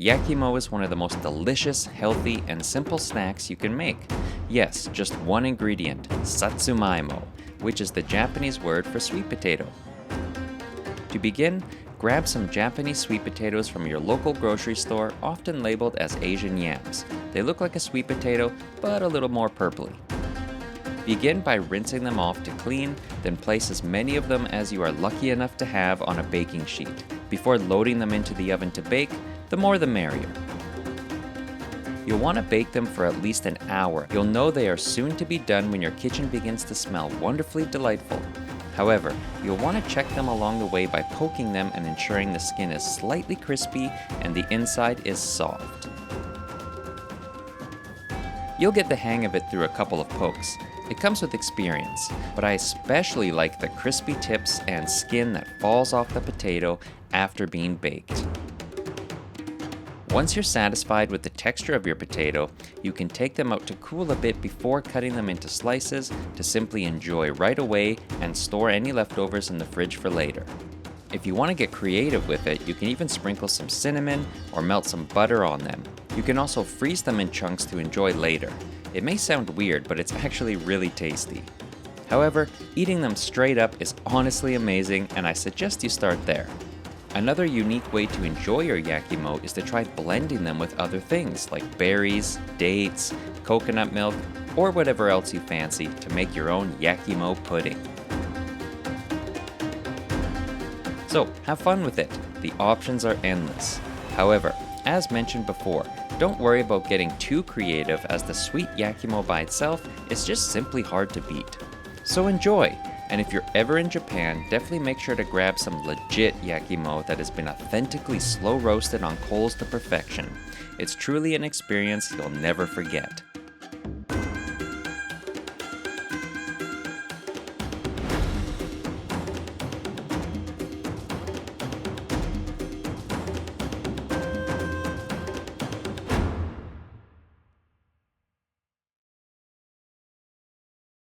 Yakiimo is one of the most delicious, healthy, and simple snacks you can make. Yes, just one ingredient, satsumaimo, which is the Japanese word for sweet potato. To begin, grab some Japanese sweet potatoes from your local grocery store, often labeled as Asian yams. They look like a sweet potato, but a little more purpley. Begin by rinsing them off to clean, then place as many of them as you are lucky enough to have on a baking sheet. Before loading them into the oven to bake, the more the merrier. You'll want to bake them for at least an hour. You'll know they are soon to be done when your kitchen begins to smell wonderfully delightful. However, you'll want to check them along the way by poking them and ensuring the skin is slightly crispy and the inside is soft. You'll get the hang of it through a couple of pokes. It comes with experience, but I especially like the crispy tips and skin that falls off the potato after being baked. Once you're satisfied with the texture of your potato, you can take them out to cool a bit before cutting them into slices to simply enjoy right away and store any leftovers in the fridge for later. If you want to get creative with it, you can even sprinkle some cinnamon or melt some butter on them. You can also freeze them in chunks to enjoy later. It may sound weird, but it's actually really tasty. However, eating them straight up is honestly amazing, and I suggest you start there. Another unique way to enjoy your Yakiimo is to try blending them with other things like berries, dates, coconut milk, or whatever else you fancy to make your own Yakiimo pudding. So, have fun with it. The options are endless. However, as mentioned before, don't worry about getting too creative, as the sweet Yakiimo by itself is just simply hard to beat. So enjoy! And if you're ever in Japan, definitely make sure to grab some legit Yakiimo that has been authentically slow roasted on coals to perfection. It's truly an experience you'll never forget.